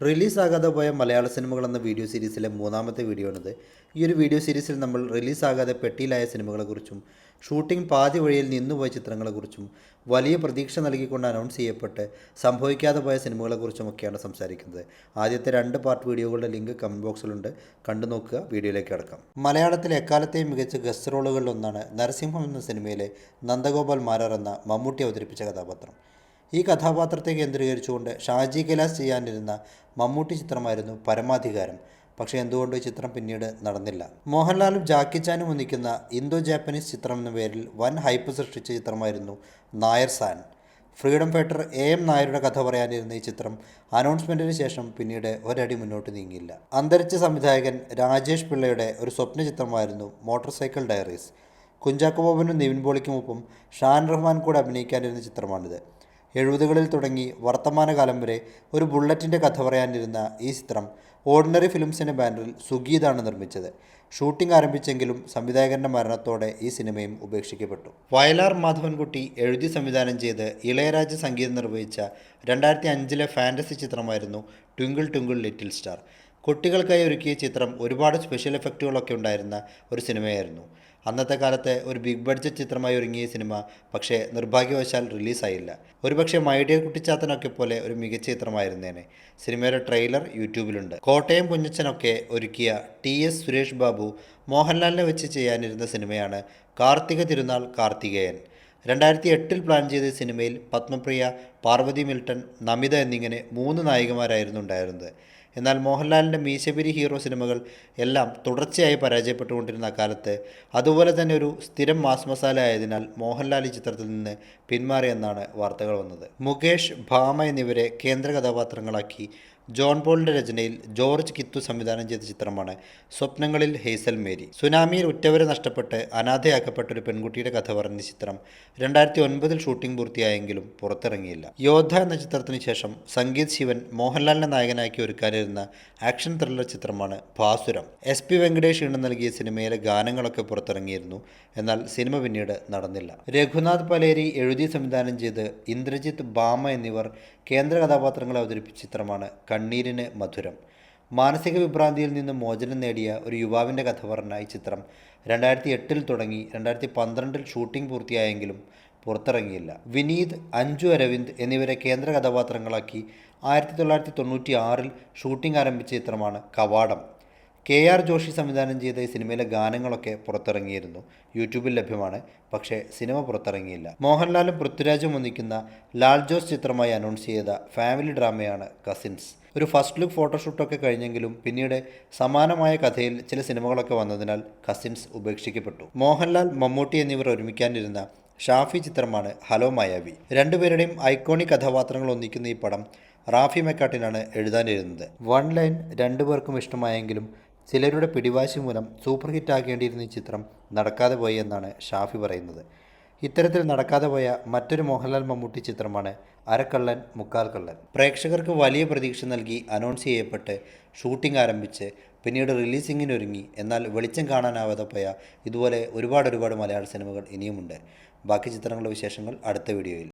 റിലീസാകാതെ പോയ മലയാള സിനിമകൾ എന്ന വീഡിയോ സീരീസിലെ മൂന്നാമത്തെ വീഡിയോ ആണിത്. ഈ ഒരു വീഡിയോ സീരീസിൽ നമ്മൾ റിലീസാകാതെ പെട്ടിയിലായ സിനിമകളെക്കുറിച്ചും ഷൂട്ടിംഗ് പാതി വഴിയിൽ നിന്നുപോയ ചിത്രങ്ങളെക്കുറിച്ചും വലിയ പ്രതീക്ഷ നൽകിക്കൊണ്ട് അനൗൺസ് ചെയ്യപ്പെട്ട് സംഭവിക്കാതെ പോയ സിനിമകളെക്കുറിച്ചുമൊക്കെയാണ് സംസാരിക്കുന്നത്. ആദ്യത്തെ 2 പാർട്ട് വീഡിയോകളുടെ ലിങ്ക് കമൻറ്റ് ബോക്സിലുണ്ട്, കണ്ടു നോക്കുക. വീഡിയോയിലേക്ക് കടക്കാം. മലയാളത്തിലെ എക്കാലത്തെയും മികച്ച ഗസ്റ്റ് റോളുകളിലൊന്നാണ് നരസിംഹം എന്ന സിനിമയിലെ നന്ദഗോപാൽ മാരാർ എന്ന മമ്മൂട്ടി അവതരിപ്പിച്ച കഥാപാത്രം. ഈ കഥാപാത്രത്തെ കേന്ദ്രീകരിച്ചുകൊണ്ട് ഷാജി കൈലാസ് ചെയ്യാനിരുന്ന മമ്മൂട്ടി ചിത്രമായിരുന്നു പരമാധികാരം. പക്ഷേ എന്തുകൊണ്ടോ ഈ ചിത്രം പിന്നീട് നടന്നില്ല. മോഹൻലാലും ജാക്കി ചാനും ഒന്നിക്കുന്ന ഇന്തോ ജാപ്പനീസ് ചിത്രം എന്ന പേരിൽ വൻ ഹൈപ്പ് സൃഷ്ടിച്ച ചിത്രമായിരുന്നു Nair San. Freedom fighter AM നായരുടെ കഥ പറയാനിരുന്ന ഈ ചിത്രം അനൗൺസ്മെൻറ്റിന് ശേഷം പിന്നീട് ഒരടി മുന്നോട്ട് നീങ്ങിയില്ല. അന്തരിച്ച സംവിധായകൻ രാജേഷ് പിള്ളയുടെ ഒരു സ്വപ്ന ചിത്രമായിരുന്നു മോട്ടോർ സൈക്കിൾ ഡയറീസ്. കുഞ്ചാക്കോ ബോബനും നിവിൻ പോളിക്കുമൊപ്പം ഷാൻ റഹ്മാൻ കൂടെ അഭിനയിക്കാനിരുന്ന ചിത്രമാണിത്. 70കളിൽ തുടങ്ങി വർത്തമാനകാലം വരെ ഒരു ബുള്ളറ്റിൻ്റെ കഥ പറയാനിരുന്ന ഈ ചിത്രം ഓർഡിനറി ഫിലിംസിൻ്റെ ബാനറിൽ സുഗീതാണ് നിർമ്മിച്ചത്. ഷൂട്ടിംഗ് ആരംഭിച്ചെങ്കിലും സംവിധായകൻ്റെ മരണത്തോടെ ഈ സിനിമയും ഉപേക്ഷിക്കപ്പെട്ടു. വയലാർ മാധവൻകുട്ടി എഴുതി സംവിധാനം ചെയ്ത് ഇളയരാജ സംഗീതം നിർവഹിച്ച 2005 ഫാൻറ്റസി ചിത്രമായിരുന്നു ട്വിങ്കിൾ ട്വിങ്കിൾ ലിറ്റിൽ സ്റ്റാർ. കുട്ടികൾക്കായി ഒരുക്കിയ ചിത്രം ഒരുപാട് സ്പെഷ്യൽ എഫക്റ്റുകളൊക്കെ ഉണ്ടായിരുന്ന ഒരു സിനിമയായിരുന്നു. അന്നത്തെ കാലത്തെ ഒരു ബിഗ് ബഡ്ജറ്റ് ചിത്രമായി ഒരുങ്ങിയ സിനിമ പക്ഷേ നിർഭാഗ്യവശാൽ റിലീസായില്ല. ഒരുപക്ഷെ മൈ ഡിയർ കുട്ടിച്ചാത്തനൊക്കെ പോലെ ഒരു മികച്ച ചിത്രമായിരുന്നേനെ. സിനിമയുടെ ട്രെയിലർ യൂട്യൂബിലുണ്ട്. കോട്ടയം കുഞ്ഞച്ചനൊക്കെ ഒരുക്കിയ TS സുരേഷ് ബാബു മോഹൻലാലിനെ വെച്ച് ചെയ്യാനിരുന്ന സിനിമയാണ് കാർത്തിക തിരുനാൾ കാർത്തികേയൻ. 2008 പ്ലാൻ ചെയ്ത സിനിമയിൽ പത്മപ്രിയ, പാർവതി മിൽട്ടൺ, നമിത എന്നിങ്ങനെ 3 നായികമാരായിരുന്നു ഉണ്ടായിരുന്നത്. എന്നാൽ മോഹൻലാലിൻ്റെ മീശപിരി ഹീറോ സിനിമകൾ എല്ലാം തുടർച്ചയായി പരാജയപ്പെട്ടുകൊണ്ടിരുന്ന കാലത്ത് അതുപോലെ തന്നെ ഒരു സ്ഥിരം മാസ് മസാല ആയതിനാൽ മോഹൻലാൽ ഈ ചിത്രത്തിൽ നിന്ന് പിന്മാറിയെന്നാണ് വാർത്തകൾ വന്നത്. മുകേഷ്, ഭാമ എന്നിവരെ കേന്ദ്ര കഥാപാത്രങ്ങളാക്കി ജോൺ പോളിൻ്റെ രചനയിൽ ജോർജ് കിത്തു സംവിധാനം ചെയ്ത ചിത്രമാണ് സ്വപ്നങ്ങളിൽ ഹേസൽ മേരി. സുനാമിയിൽ ഉറ്റവരെ നഷ്ടപ്പെട്ട് അനാഥയാക്കപ്പെട്ട ഒരു പെൺകുട്ടിയുടെ കഥ പറഞ്ഞ ചിത്രം 2009 ഷൂട്ടിംഗ് പൂർത്തിയായെങ്കിലും പുറത്തിറങ്ങിയില്ല. യോദ്ധ എന്ന ചിത്രത്തിന് ശേഷം സംഗീത് ശിവൻ മോഹൻലാലിനെ നായകനാക്കി ഒരുക്കാനിരുന്ന ആക്ഷൻ ത്രില്ലർ ചിത്രമാണ് ഭാസുരം. SP വെങ്കടേഷ് ഈണം നൽകിയ സിനിമയിലെ ഗാനങ്ങളൊക്കെ പുറത്തിറങ്ങിയിരുന്നു. എന്നാൽ സിനിമ പിന്നീട് നടന്നില്ല. രഘുനാഥ് പലേരി എഴുതി സംവിധാനം ചെയ്ത് ഇന്ദ്രജിത്ത്, ഭാമ എന്നിവർ കേന്ദ്ര കഥാപാത്രങ്ങളെ അവതരിപ്പിച്ച ചിത്രമാണ് കണ്ണീരിന് മധുരം. മാനസിക വിഭ്രാന്തിയിൽ നിന്ന് മോചനം നേടിയ ഒരു യുവാവിൻ്റെ കഥ പറഞ്ഞ ഈ ചിത്രം 2008 തുടങ്ങി 2012 ഷൂട്ടിംഗ് പൂർത്തിയായെങ്കിലും പുറത്തിറങ്ങിയില്ല. വിനീത്, അഞ്ജു അരവിന്ദ് എന്നിവരെ കേന്ദ്ര കഥാപാത്രങ്ങളാക്കി 1996 ഷൂട്ടിംഗ് ആരംഭിച്ച ചിത്രമാണ് കവാടം. KR ജോഷി സംവിധാനം ചെയ്ത ഈ സിനിമയിലെ ഗാനങ്ങളൊക്കെ പുറത്തിറങ്ങിയിരുന്നു. യൂട്യൂബിൽ ലഭ്യമാണ്. പക്ഷേ സിനിമ പുറത്തിറങ്ങിയില്ല. മോഹൻലാലും പൃഥ്വിരാജും ഒന്നിക്കുന്ന ലാൽ ജോസ് ചിത്രമായി അനൗൺസ് ചെയ്ത ഫാമിലി ഡ്രാമയാണ് കസിൻസ്. ഒരു ഫസ്റ്റ് ലുക്ക് ഫോട്ടോഷൂട്ടൊക്കെ കഴിഞ്ഞെങ്കിലും പിന്നീട് സമാനമായ കഥയിൽ ചില സിനിമകളൊക്കെ വന്നതിനാൽ കസിൻസ് ഉപേക്ഷിക്കപ്പെട്ടു. മോഹൻലാൽ, മമ്മൂട്ടി എന്നിവർ ഒരുമിക്കാനിരുന്ന ഷാഫി ചിത്രമാണ് ഹലോ മായാവി. രണ്ടുപേരുടെയും ഐക്കോണിക് കഥാപാത്രങ്ങൾ ഒന്നിക്കുന്ന ഈ പടം റാഫി മെക്കാട്ടിനാണ് എഴുതാനിരുന്നത്. വൺ ലൈൻ രണ്ടുപേർക്കും ഇഷ്ടമായെങ്കിലും ചിലരുടെ പിടിവാശി മൂലം സൂപ്പർ ഹിറ്റാക്കേണ്ടിയിരുന്ന ഈ ചിത്രം നടക്കാതെ പോയി എന്നാണ് ഷാഫി പറയുന്നത്. ഇത്തരത്തിൽ നടക്കാതെ പോയ മറ്റൊരു മോഹൻലാൽ മമ്മൂട്ടി ചിത്രമാണ് അരക്കള്ളൻ മുക്കാൽ കള്ളൻ. പ്രേക്ഷകർക്ക് വലിയ പ്രതീക്ഷ നൽകി അനൗൺസ് ചെയ്യപ്പെട്ട് ഷൂട്ടിംഗ് ആരംഭിച്ച് പിന്നീട് റിലീസിങ്ങിനൊരുങ്ങി എന്നാൽ വെളിച്ചം കാണാനാവാതെ പോയ ഇതുപോലെ ഒരുപാട് മലയാള സിനിമകൾ ഇനിയുമുണ്ട്. ബാക്കി ചിത്രങ്ങളുടെ വിശേഷങ്ങൾ അടുത്ത വീഡിയോയിൽ.